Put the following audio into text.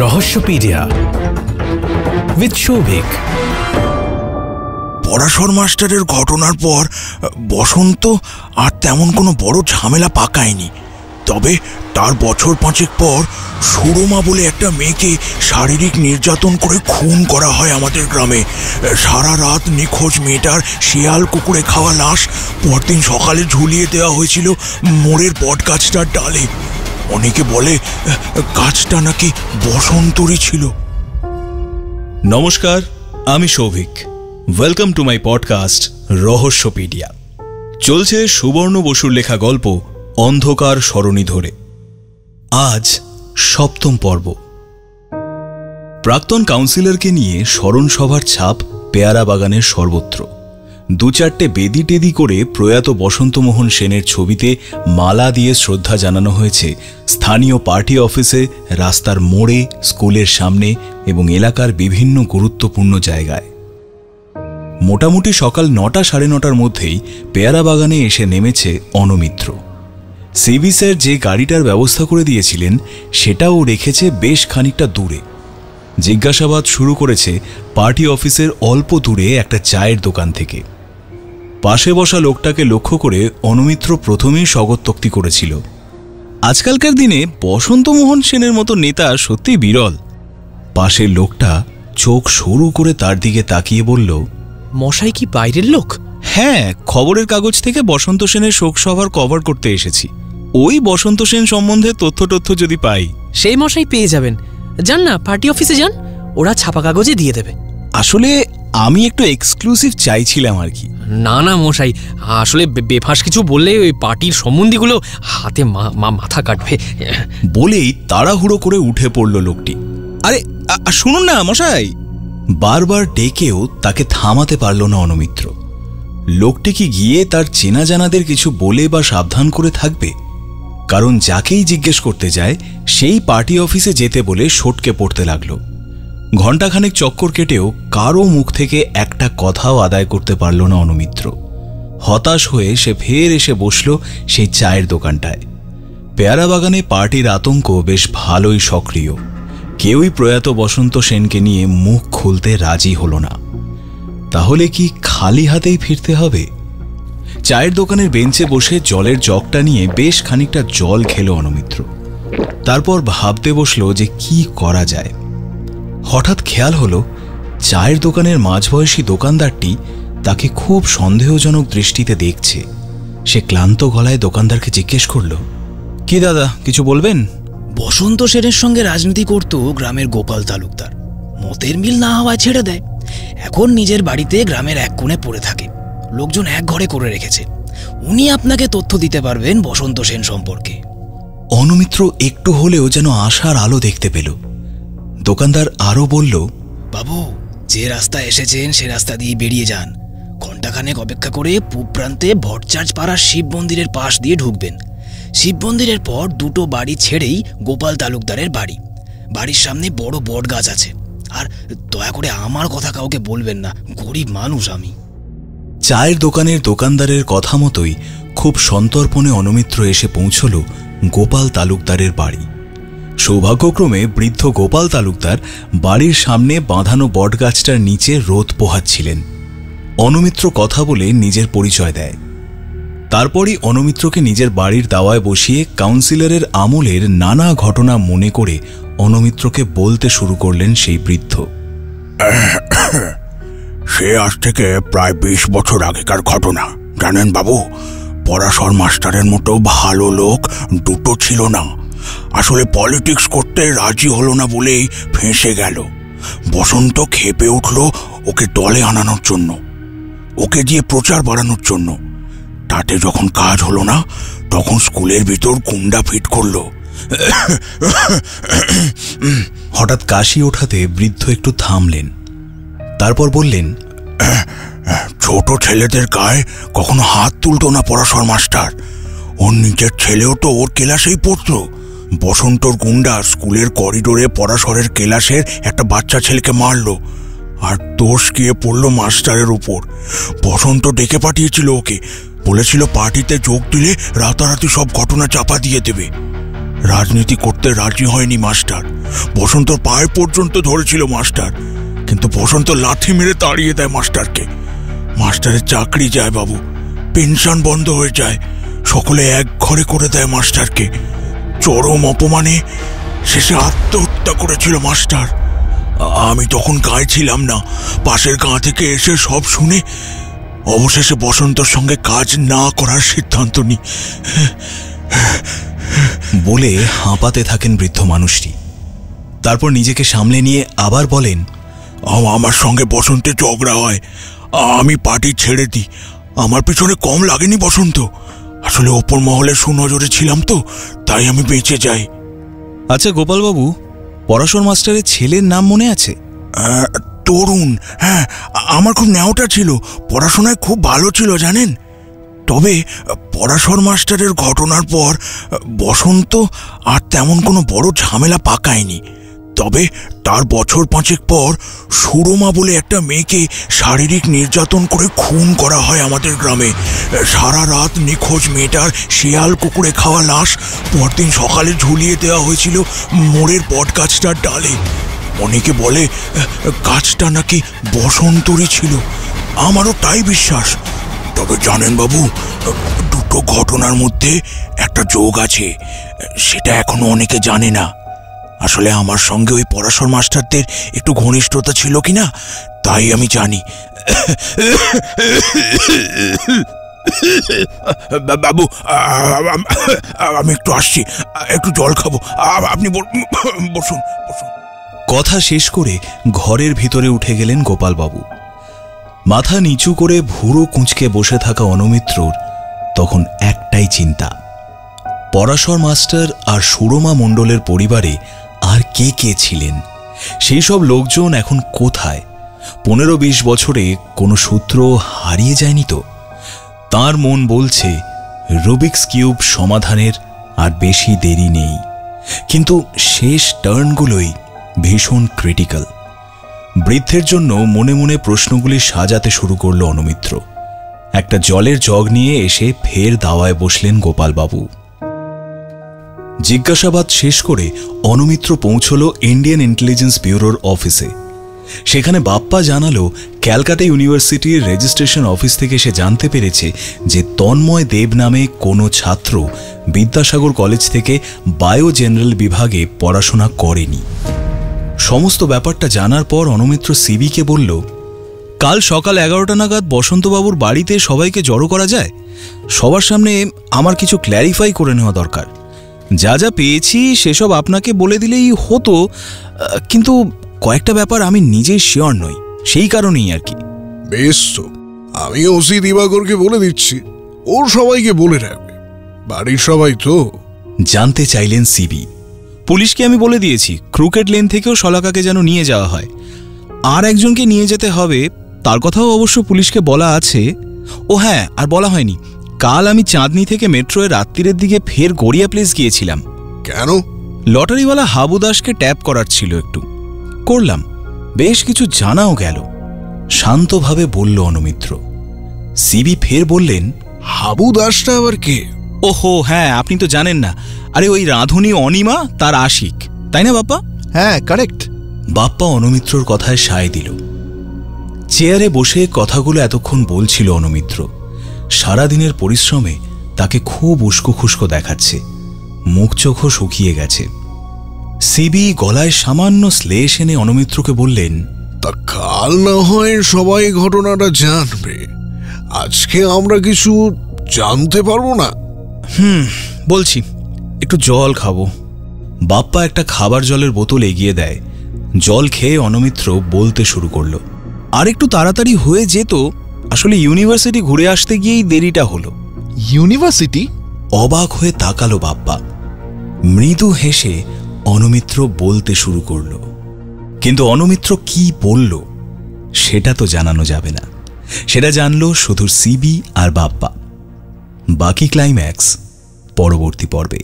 রহস্যপিডিয়া with Souvik. Parashar মাস্টারের ঘটনার পর বসন্ত আর তেমন কোনো বড় ঝামেলা পাকায়নি। তবে তার বছর 5 পর সুরমা বলে একটা মেয়েকে শারীরিক নির্যাতন করে খুন করা হয় আমাদের গ্রামে। সারা রাত নিখোঁজ মেয়েটার শিয়াল কুকুরে খাওয়া লাশ পরদিন সকালে ঝুলিয়ে দেওয়া হয়েছিল মোড়ের বট গাছটার ডালে। অনেকে বলে গাছটা নাকি বসন্তরই ছিল। নমস্কার, আমি Souvik. Welcome to my podcast Rahasyapedia. চলছে সুবর্ণ বসুর লেখা গল্প অন্ধকার সরণি ধরে। আজ 7ম পর্ব। প্রাক্তন কাউন্সিলরকে নিয়ে স্মরণসভার ছাপ পেয়ারা বাগানের সর্বত্র। 2-4টে বেদি টেদি করে প্রয়াত বসন্তমোহন সেনের ছবিতে মালা দিয়ে শ্রদ্ধা জানানো হয়েছে স্থানীয় পার্টি অফিসে, রাস্তার মোড়ে, স্কুলের সামনে এবং এলাকার বিভিন্ন গুরুত্বপূর্ণ জায়গায়। মোটামুটি সকাল 9টা সাড়ে 9টার মধ্যেই পেয়ারা বাগানে এসে নেমেছে অনমিত্র। সিভি স্যার যে গাড়িটার ব্যবস্থা করে দিয়েছিলেন সেটাও রেখেছে বেশ খানিকটা দূরে। জিজ্ঞাসাবাদ শুরু করেছে পার্টি অফিসের অল্প দূরে একটা চায়ের দোকান থেকে। পাশে বসা লোকটাকে লক্ষ্য করে অনমিত্র প্রথমেই স্বগতোক্তি করেছিল, আজকালকার দিনে বসন্তমোহন সেনের মতো নেতা সত্যি বিরল। পাশের লোকটা চোখ সরু করে তার দিকে তাকিয়ে বলল, মশাই কি বাইরের লোক? হ্যাঁ, খবরের কাগজ থেকে বসন্ত সেনের শোকসভার কভার করতে এসেছি। ওই বসন্ত সেন সম্বন্ধে তথ্য যদি পাই। সেই মশাই পেয়ে যাবেন, যান না পার্টি অফিসে যান, ওরা ছাপা কাগজে দিয়ে দেবে। আসলে আমি একটু এক্সক্লুসিভ চাইছিলাম আর কি। না না মশাই, আসলে বেফাস কিছু বললে ওই পার্টির সম্বন্ধীগুলো হাতে মাথা কাটবে। বলেই তাড়াহুড়ো করে উঠে পড়ল লোকটি। আরে শুনুন না মশাই। বারবার ডেকেও তাকে থামাতে পারল না অনমিত্র। লোকটি কি গিয়ে তার চেনা জানাদের কিছু বলে বা সাবধান করে থাকবে? কারণ যাকেই জিজ্ঞেস করতে যায় সেই পার্টি অফিসে যেতে বলে সটকে পড়তে লাগলো। ঘণ্টাখানেক চক্কর কেটেও কারো মুখ থেকে একটা কথাও আদায় করতে পারল না অনমিত্র। হতাশ হয়ে সে ফের এসে বসল সেই চায়ের দোকানটায়। পেয়ারা বাগানে পার্টির আতঙ্ক বেশ ভালোই সক্রিয়। কেউই প্রয়াত বসন্ত সেনকে নিয়ে মুখ খুলতে রাজি হল না। তাহলে কি খালি হাতেই ফিরতে হবে? চায়ের দোকানের বেঞ্চে বসে জলের জগটা নিয়ে বেশ খানিকটা জল খেল অনমিত্র। তারপর ভাবতে বসল যে কি করা যায়। হঠাৎ খেয়াল হলো চায়ের দোকানের মাঝবয়সী দোকানদারটি তাকে খুব সন্দেহজনক দৃষ্টিতে দেখছে। সে ক্লান্ত গলায় দোকানদারকে জিজ্ঞেস করল, কি দাদা, কিছু বলবেন? বসন্ত সেনের সঙ্গে রাজনীতি করত গ্রামের গোপাল তালুকদার। মতের মিল না হওয়ায় ছেড়ে দেয়। এখন নিজের বাড়িতে গ্রামের এক কোণে পড়ে থাকে। লোকজন এক ঘরে করে রেখেছে। উনি আপনাকে তথ্য দিতে পারবেন বসন্ত সেন সম্পর্কে। অনমিত্র একটু হলেও যেন আশার আলো দেখতে পেল। দোকানদার আরো বলল, বাবু, যে রাস্তা এসেছেন সে রাস্তা দিয়ে বেরিয়ে যান। ঘণ্টাখানেক অপেক্ষা করে পূব প্রান্তে ভট্টাচার্য পাড়ার শিব মন্দিরের পাশ দিয়ে ঢুকবেন। শিব মন্দিরের পর 2টো বাড়ি ছেড়েই গোপাল তালুকদারের বাড়ি। বাড়ির সামনে বড় বট গাছ আছে। আর দয়া করে আমার কথা কাউকে বলবেন না, গরিব মানুষ আমি। চায়ের দোকানের দোকানদারের কথা মতোই খুব সন্তর্পণে অনমিত্র এসে পৌঁছল গোপাল তালুকদারের বাড়ি। সৌভাগ্যক্রমে বৃদ্ধ গোপাল তালুকদার বাড়ির সামনে বাঁধানো বটগাছটার নিচে রোদ পোহাচ্ছিলেন। অনমিত্র কথা বলে নিজের পরিচয় দেয়। তারপরই অনমিত্রকে নিজের বাড়ির দাওয়ায় বসিয়ে কাউন্সিলরের আমলের নানা ঘটনা মনে করে অনমিত্রকে বলতে শুরু করলেন সেই বৃদ্ধ। সে আজ থেকে প্রায় 20 বছর আগেকার ঘটনা। জানেন বাবু, পরাশর মাস্টারের মতো ভালো লোক 2টো ছিল না। আসলে পলিটিক্স করতে রাজি হলো না বলেই ফেঁসে গেল। বসন্ত খেপে উঠল ওকে দলে আনানোর জন্য, ওকে দিয়ে প্রচার বাড়ানোর জন্য। তাতে যখন কাজ হলো না তখন স্কুলের ভিতর গুন্ডা ফিট করলো। হঠাৎ কাশি ওঠাতে বৃদ্ধ একটু থামলেন। তারপর বললেন, ছোট ছেলেদের গায়ে কখনো হাত তুলতো না পরাশর মাস্টার। ওর নিজের ছেলেও তো ওর ক্লাসেই পড়তো। বসন্তর গুন্ডা স্কুলের করিডোরে পরাশরের ক্লাসের একটা বাচ্চা ছেলেকে মারলো, আর দোষ গিয়ে পড়লো মাস্টারের উপর। বসন্ত ডেকে পাঠিয়েছিল ওকে, বলেছিল পার্টিতে যোগ দিলে রাতারাতি সব ঘটনা চাপা দিয়ে দেবে। রাজনীতি করতে রাজি হয়নি মাস্টার। বসন্তর পায়ে পর্যন্ত ধরেছিল মাস্টার, কিন্তু বসন্ত লাথি মেরে তাড়িয়ে দেয় মাস্টারকে। মাস্টারের চাকরি যায় বাবু, পেনশন বন্ধ হয়ে যায়, সকলে এক ঘরে করে দেয় মাস্টারকে। চরম অপমানে শেষে আত্মহত্যা করেছিল মাস্টার। আমি তখন গাঁয়ে ছিলাম না, পাশের গাঁ থেকে এসে সব শুনে অবশেষে বসন্তর সঙ্গে কাজ না করার সিদ্ধান্ত নিই। বলে হাঁপাতে থাকেন বৃদ্ধ মানুষটি। তারপর নিজেকে সামলে নিয়ে আবার বলেন, আমার সঙ্গে বসন্তের ঝগড়া হয়, আমি পার্টি ছেড়ে দিই। আমার পিছনে কম লাগেনি বসন্ত, আসলে ওপর মহলে সুনজরে ছিলাম তো, তাই আমি বেঁচে যাই। আচ্ছা গোপালবাবু, পরাশর মাস্টারের ছেলের নাম মনে আছে? তরুণ, হ্যাঁ, আমার খুব ন্যাওটা ছিল, পড়াশোনায় খুব ভালো ছিল জানেন। তবে পরাশর মাস্টারের ঘটনার পর বসন্ত আর তেমন কোনো বড় ঝামেলা পাকায়নি। তবে তার বছর 5 পর সুরমা বলে একটা মেয়েকে শারীরিক নির্যাতন করে খুন করা হয় আমাদের গ্রামে। সারা রাত নিখোঁজ মেয়েটার শিয়াল কুকুরে খাওয়া লাশ পরদিন সকালে ঝুলিয়ে দেওয়া হয়েছিল মোড়ের বট গাছটার ডালে। অনেকে বলে গাছটা নাকি বসন্তরই ছিল, আমারও তাই বিশ্বাস। তবে জানেন বাবু, দুটো ঘটনার মধ্যে একটা যোগ আছে, সেটা এখনো অনেকে জানে না। আসলে আমার সঙ্গে ওই পরাশর মাস্টারদের একটু ঘনিষ্ঠতা ছিল কিনা তাই আমি জানি। বাবু, আমি একটু আসছি, একটু জল খাবো, আপনি বসুন বসুন। কথা শেষ করে ঘরের ভিতরে উঠে গেলেন গোপালবাবু। মাথা নিচু করে ভুরো কুঁচকে বসে থাকা অনুমিত্রর তখন একটাই চিন্তা, পরাশর মাস্টার আর সুরমা মণ্ডলের পরিবারে আর কে কে ছিলেন, সেই সব লোকজন এখন কোথায়? 15-20 বছরে কোনো সূত্র হারিয়ে যায়নি তো? তার মন বলছে রুবিক্স কিউব সমাধানের আর বেশি দেরি নেই, কিন্তু শেষ টার্নগুলোই ভীষণ ক্রিটিক্যাল। বৃদ্ধের জন্য মনে মনে প্রশ্নগুলি সাজাতে শুরু করল অনুমিত্র। একটা জলের জগ নিয়ে এসে ফের দাওয়ায় বসলেন গোপালবাবু। জিজ্ঞাসাবাদ শেষ করে অনুমিত্র পৌঁছল ইন্ডিয়ান ইন্টেলিজেন্স ব্যুরোর অফিসে। সেখানে বাপ্পা জানালো ক্যালকাটা ইউনিভার্সিটির রেজিস্ট্রেশন অফিস থেকে সে জানতে পেরেছে যে তন্ময় দেব নামে কোনো ছাত্র বিদ্যাসাগর কলেজ থেকে বায়ো জেনারেল বিভাগে পড়াশোনা করেনি। সমস্ত ব্যাপারটা জানার পর অনুমিত্র সিবিকে বলল, কাল সকাল 11টা নাগাদ বসন্তবাবুর বাড়িতে সবাইকে জড়ো করা যায়? সবার সামনে আমার কিছু ক্ল্যারিফাই করে নেওয়া দরকার। যা যা পেয়েছি সেসব আপনাকে বলে দিলেই হতো, কিন্তু কয়েকটা ব্যাপার আমি নিজেই শিওর নই, সেই কারণেই আর কি। বেশ, তো আমি ওসি দিবাকরকে বলে দিচ্ছি, ওর সবাইকে বলে রাখবে, বাড়ির সবাই তো। জানতে চাইলেন সিবি। পুলিশকে আমি বলে দিয়েছি ক্রুকেট লেন থেকেও শলাকাকে যেন নিয়ে যাওয়া হয়, আর একজনকে নিয়ে যেতে হবে, তার কথাও অবশ্য পুলিশকে বলা আছে। ও হ্যাঁ, আর বলা হয়নি, কাল আমি চাঁদনি থেকে মেট্রোয় রাত্রিরের দিকে ফের গড়িয়া প্লেস গিয়েছিলাম। কেন? লটারিওয়ালা হাবু দাসকে ট্যাপ করার ছিল, একটু করলাম, বেশ কিছু জানাও গেল, শান্তভাবে বলল অনুমিত্র। সিবি ফের বললেন, হাবু দাসটা আবার কে? ওহো হ্যাঁ, আপনি তো জানেন না। আরে ওই রাঁধুনি অনিমা তার আশিক, তাই না বাপ্পা? হ্যাঁ, কারেক্ট। বাপ্পা অনুমিত্রর কথায় সায় দিল। চেয়ারে বসে কথাগুলো এতক্ষণ বলছিল অনুমিত্র। সারাদিনের পরিশ্রমে তাকে খুব উস্কো খুস্কো দেখাচ্ছে, মুখ চোখও শুকিয়ে গেছে। সিবি গলায় সামান্য শ্লেষ এনে অনুমিত্রকে বললেন, তা কাল না হয় সবাই ঘটনাটা জানবে, আজকে আমরা কিছু জানতে পারবো না? বলছি, একটু জল খাবো। বাপ্পা একটা খাবার জলের বোতল এগিয়ে দেয়। জল খেয়ে অনুমিত্র বলতে শুরু করলো, আর একটু তাড়াতাড়ি হয়ে যেত, আসলে ইউনিভার্সিটি ঘুরে আসতে গিয়েই দেরিটা হলো। ইউনিভার্সিটি? অবাক হয়ে তাকালো বাপ্পা। মৃদু হেসে অনুমিত্র বলতে শুরু করল, কিন্তু অনুমিত্র কি বলল সেটা তো জানানো যাবে না, সেটা জানলো শুধু সিবি আর বাপ্পা। বাকি ক্লাইম্যাক্স পরবর্তী পর্বে।